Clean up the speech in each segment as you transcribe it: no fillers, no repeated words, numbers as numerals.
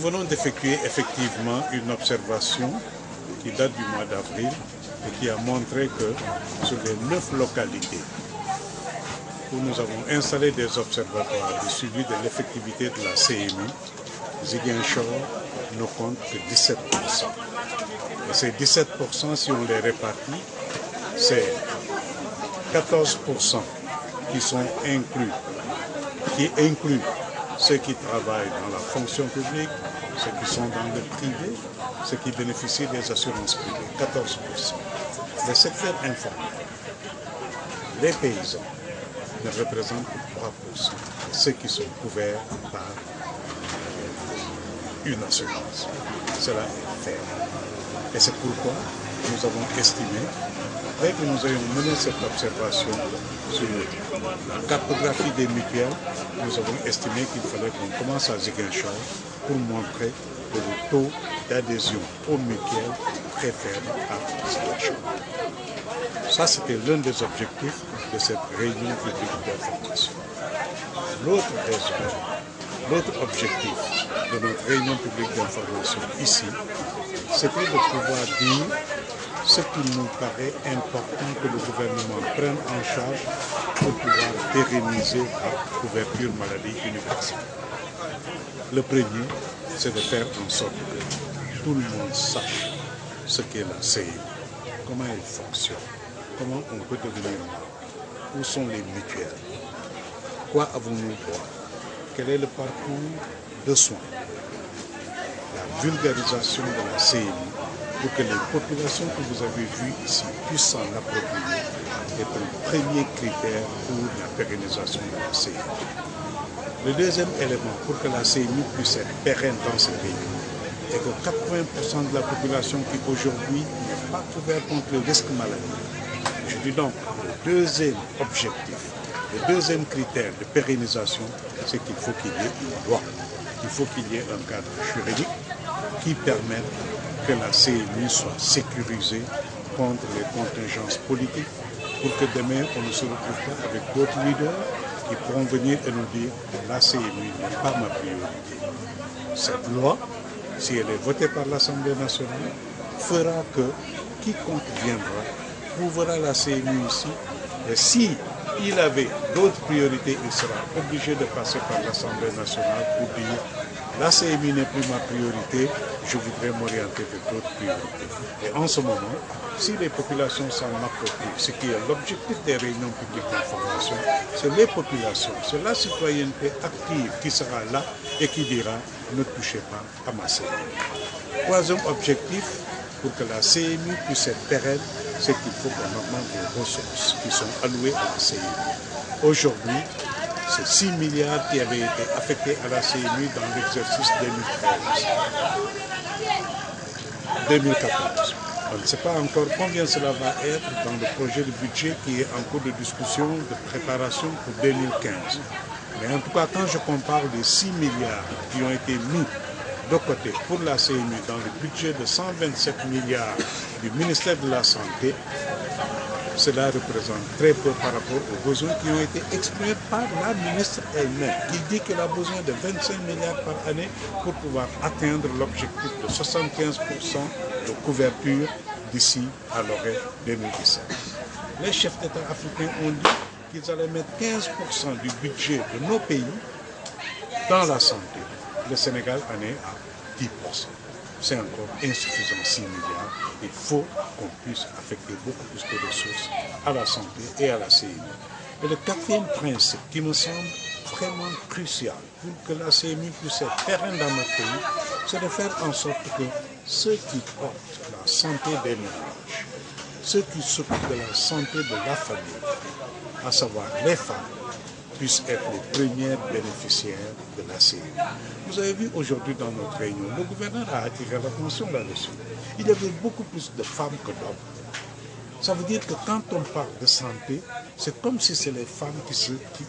venons d'effectuer effectivement une observation qui date du mois d'avril et qui a montré que sur les 9 localités où nous avons installé des observatoires de suivi de l'effectivité de la CMU, Ziguinchor ne compte que 17%. Et ces 17%, si on les répartit, c'est 14% qui sont inclus, qui incluent ceux qui travaillent dans la fonction publique, ceux qui sont dans le privé, ceux qui bénéficient des assurances privées, 14%. Le secteur informel, les paysans, ne représentent que 3% de ceux qui sont couverts par une assurance. Cela est fait. Et c'est pourquoi nous avons estimé, après que nous ayons mené cette observation sur la cartographie des mutuelles, nous avons estimé qu'il fallait qu'on commence à Ziguinchor pour montrer que le taux d'adhésion aux mutuelles est très faible à Ziguinchor. Ça, c'était l'un des objectifs de cette réunion publique d'information. L'autre objectif de notre réunion publique d'information ici, c'était de pouvoir dire ce qui nous paraît important que le gouvernement prenne en charge pour pouvoir pérenniser la couverture maladie universelle. Le premier, c'est de faire en sorte que tout le monde sache ce qu'est la CMU, comment elle fonctionne, comment on peut devenir membre, où sont les mutuelles, quoi avons-nous droit, quel est le parcours de soins, la vulgarisation de la CMU pour que les populations que vous avez vues ici puissent s'en approprier est un premier critère pour la pérennisation de la CMU. Le deuxième élément pour que la CMU puisse être pérenne dans ce pays est que 80% de la population qui aujourd'hui n'est pas couverte contre le risque maladie. Je dis donc, le deuxième objectif, le deuxième critère de pérennisation, c'est qu'il faut qu'il y ait une loi. Il faut qu'il y ait un cadre juridique qui permette que la CMU soit sécurisée contre les contingences politiques pour que demain on ne se retrouve pas avec d'autres leaders qui pourront venir et nous dire la CMU n'est pas ma priorité. Cette loi, si elle est votée par l'Assemblée nationale, fera que quiconque viendra trouvera la CMU ici et si il avait d'autres priorités, il sera obligé de passer par l'Assemblée nationale pour dire la CMU n'est plus ma priorité, je voudrais m'orienter vers d'autres priorités. Et en ce moment, si les populations s'en approprient, ce qui est l'objectif des réunions publiques d'information, c'est les populations, c'est la citoyenneté active qui sera là et qui dira ne touchez pas à ma CMU. Troisième objectif, pour que la CMU puisse être pérenne, c'est qu'il faut qu'on augmente les ressources qui sont allouées à la CMU. Aujourd'hui, c'est 6 milliards qui avaient été affectés à la CMU dans l'exercice 2014. On ne sait pas encore combien cela va être dans le projet de budget qui est en cours de discussion, de préparation pour 2015. Mais en tout cas, quand je compare les 6 milliards qui ont été mis de côté pour la CMU dans le budget de 127 milliards du ministère de la Santé, cela représente très peu par rapport aux besoins qui ont été exprimés par la ministre elle-même, qui dit qu'elle a besoin de 25 milliards par année pour pouvoir atteindre l'objectif de 75% de couverture d'ici à l'horaire 2017. Les chefs d'État africains ont dit qu'ils allaient mettre 15% du budget de nos pays dans la santé. Le Sénégal en est à 10%. C'est encore insuffisant, 6 milliards. Il faut qu'on puisse affecter beaucoup plus de ressources à la santé et à la CMU. Et le quatrième principe qui me semble vraiment crucial pour que la CMU puisse être pérenne dans notre pays, c'est de faire en sorte que ceux qui portent la santé des ménages, ceux qui s'occupent de la santé de la famille, à savoir les femmes, puissent être les premières bénéficiaires de la CMU. Vous avez vu aujourd'hui dans notre réunion, le gouverneur a attiré l'attention là-dessus. Il y avait beaucoup plus de femmes que d'hommes. Ça veut dire que quand on parle de santé, c'est comme si c'est les femmes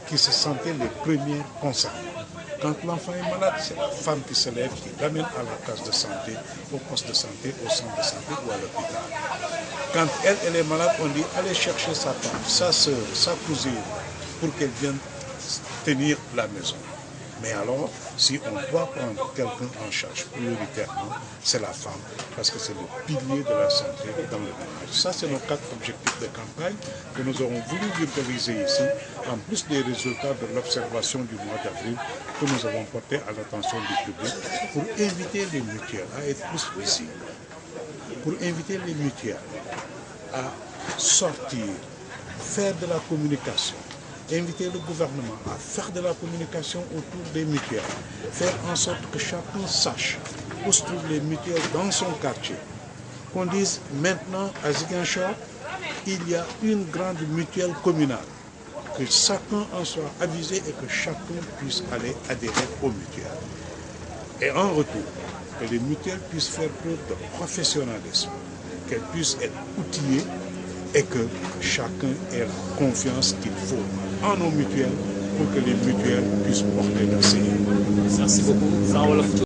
qui se sentaient les premières concernées. Quand l'enfant est malade, c'est la femme qui se lève, qui l'amène à la case de santé, au poste de santé, au centre de santé ou à l'hôpital. Quand elle est malade, on dit allez chercher sa femme, sa soeur, sa cousine, pour qu'elle vienne tenir la maison. Mais alors, Si on doit prendre quelqu'un en charge prioritairement, c'est la femme, parce que c'est le pilier de la santé dans le ménage. Ça, c'est nos 4 objectifs de campagne que nous aurons voulu vulgariser ici, en plus des résultats de l'observation du mois d'avril que nous avons porté à l'attention du public, pour inviter les mutuelles à être plus visibles, pour inviter les mutuelles à sortir, faire de la communication, inviter le gouvernement à faire de la communication autour des mutuelles, faire en sorte que chacun sache où se trouvent les mutuelles dans son quartier. Qu'on dise maintenant à Ziguinchor, il y a une grande mutuelle communale, que chacun en soit avisé et que chacun puisse aller adhérer aux mutuelles. Et en retour, que les mutuelles puissent faire preuve de professionnalisme, qu'elles puissent être outillées et que chacun ait la confiance qu'il faut en nos mutuelles pour que les mutuelles puissent porter leur série. Merci beaucoup.